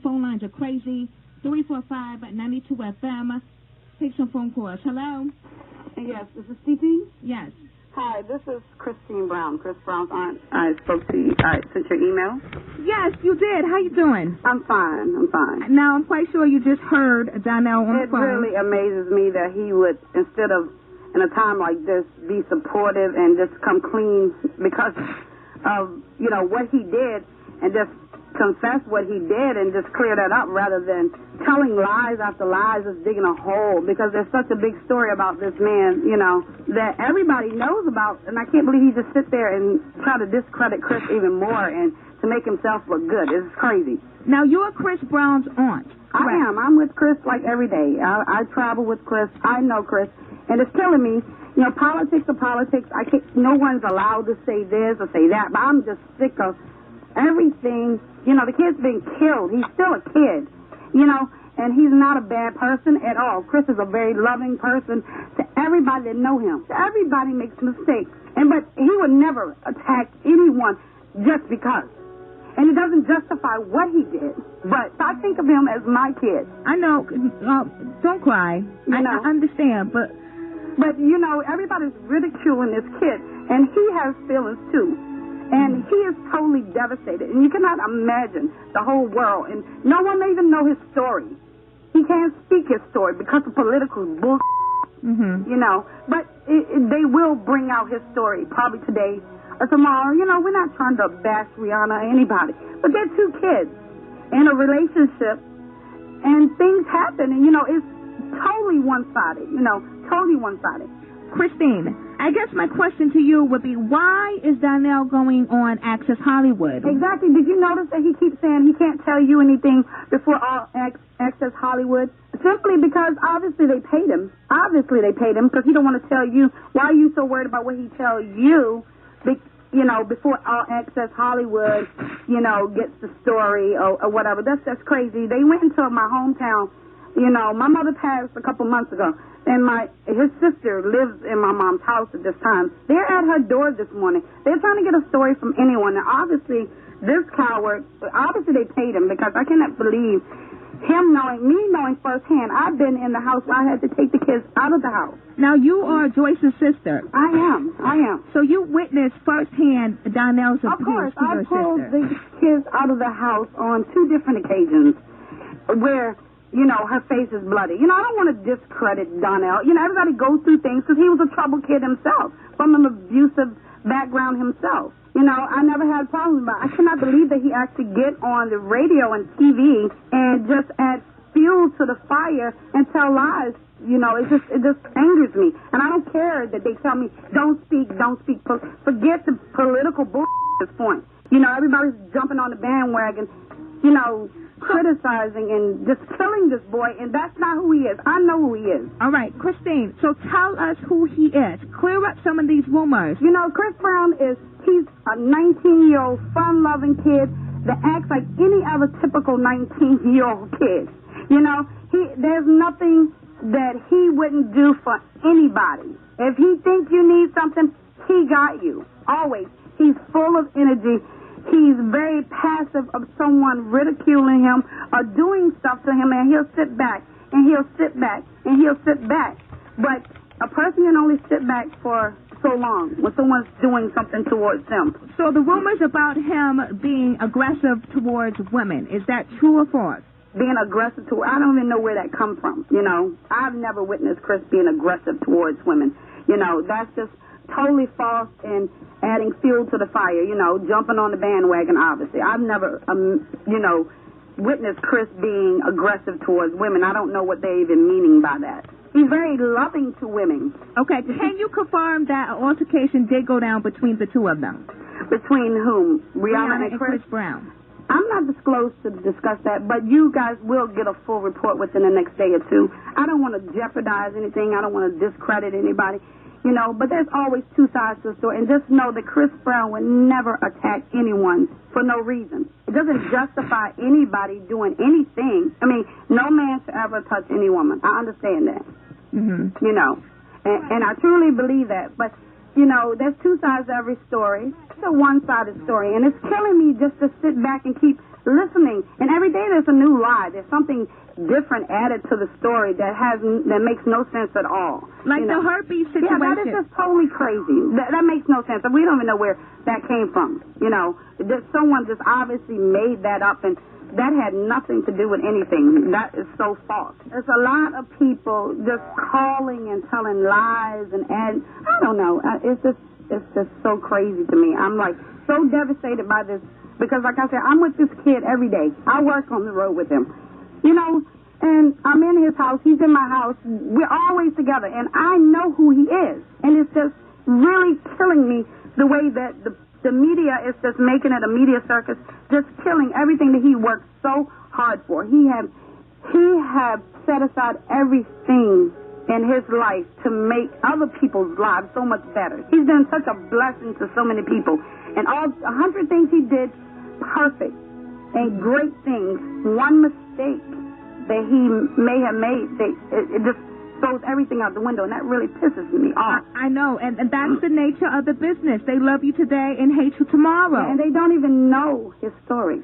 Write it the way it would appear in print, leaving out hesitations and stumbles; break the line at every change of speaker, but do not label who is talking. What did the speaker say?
Phone lines are crazy. 345-92 FM. Take some phone calls. Hello?
Yes, this is CP?
Yes.
Hi, this is Christine Brown, Chris Brown's aunt. I spoke to you. I sent your email.
Yes, you did. How you doing?
I'm fine.
Now, I'm quite sure you just heard Donnell on the phone.
It really amazes me that he would, instead of, in a time like this, be supportive and just come clean because of, what he did and just confess what he did and just clear that up rather than telling lies after lies, just digging a hole, because there's such a big story about this man, that everybody knows about, and I can't believe he just sit there and try to discredit Chris even more and to make himself look good. It's crazy.
Now, you're Chris Brown's aunt.
I am. I'm with Chris like every day. I travel with Chris. I know Chris, and it's killing me. Politics are politics. No one's allowed to say this or say that, but I'm just sick of everything. The kid's been killed. He's still a kid, and he's not a bad person at all. Chris is a very loving person to everybody that know him. Everybody makes mistakes, but he would never attack anyone just because. And it doesn't justify what he did, but I think of him as my kid.
I know. Don't cry. I understand, but
everybody's ridiculing this kid, and he has feelings too. And he is totally devastated. And you cannot imagine the whole world. And no one may even know his story. He can't speak his story because of political bullshit. But they will bring out his story probably today or tomorrow. We're not trying to bash Rihanna or anybody. But they're two kids in a relationship. And things happen. And, it's totally one-sided. Totally one-sided.
Christine, I guess my question to you would be, why is Donnell going on Access Hollywood?
Exactly. Did you notice that he keeps saying he can't tell you anything before all Access Hollywood? Simply because obviously they paid him. Because he don't want to tell you. Why are you so worried about what he tells you, before all Access Hollywood, gets the story or whatever. That's crazy. They went into my hometown. My mother passed a couple months ago, and his sister lives in my mom's house at this time. They're at her door this morning. They're trying to get a story from anyone. Now, obviously, this coward, they paid him, because I cannot believe him knowing firsthand. I've been in the house where I had to take the kids out of the house.
Now, you are Joyce's sister.
I am.
So you witnessed firsthand Donnell's abuse to your sister.
Of course, I pulled the kids out of the house on 2 different occasions where her face is bloody. I don't want to discredit Donnell. Everybody goes through things because he was a troubled kid himself, from an abusive background himself. I never had problems, but I cannot believe that he actually get on the radio and TV and just add fuel to the fire and tell lies. It just angers me. And I don't care that they tell me, don't speak. Forget the political bullshit at this point. Everybody's jumping on the bandwagon, criticizing and just killing this boy, and that's not who he is. I know who he is.
All right, Christine, so tell us who he is. Clear up some of these rumors.
Chris Brown he's a 19-year-old fun-loving kid that acts like any other typical 19-year-old kid. There's nothing that he wouldn't do for anybody. If he thinks you need something, he got you. Always. He's full of energy. He's very passive of someone ridiculing him or doing stuff to him, and he'll sit back, and he'll sit back, and he'll sit back. But a person can only sit back for so long when someone's doing something towards them.
So the rumors about him being aggressive towards women, is that true or false?
Being aggressive I don't even know where that comes from. I've never witnessed Chris being aggressive towards women. That's just totally false and adding fuel to the fire, jumping on the bandwagon, obviously. I've never, witnessed Chris being aggressive towards women. I don't know what they're even meaning by that. He's very loving to women.
Okay, can you confirm that an altercation did go down between the two of them?
Between whom? Rihanna and
Chris Brown.
I'm not disclosed to discuss that, but you guys will get a full report within the next day or two. I don't want to jeopardize anything. I don't want to discredit anybody. But there's always 2 sides to the story. And just know that Chris Brown would never attack anyone for no reason. It doesn't justify anybody doing anything. I mean, no man should ever touch any woman. I understand that. And I truly believe that. But you know, there's two sides to every story. It's a one-sided story, and it's killing me just to sit back and keep listening. And every day there's a new lie. There's something different added to the story that makes no sense at all.
Like the herpes situation.
Yeah, that is just totally crazy. That makes no sense. We don't even know where that came from. You know, someone just obviously made that up, and that had nothing to do with anything. That is so false. There's a lot of people just calling and telling lies, and I don't know. It's just so crazy to me. I'm like so devastated by this because, like I said, I'm with this kid every day. I work on the road with him, you know, and I'm in his house. He's in my house. We're always together, and I know who he is, and it's just really killing me the way that the media is just making it a media circus, just killing everything that he worked so hard for. He had set aside everything in his life to make other people's lives so much better. He's been such a blessing to so many people. And all 100 things he did, perfect and great things. One mistake that he may have made, it just throws everything out the window, and that really pisses me off.
I know, and that's the nature of the business. They love you today and hate you tomorrow.
Yeah, and they don't even know his story.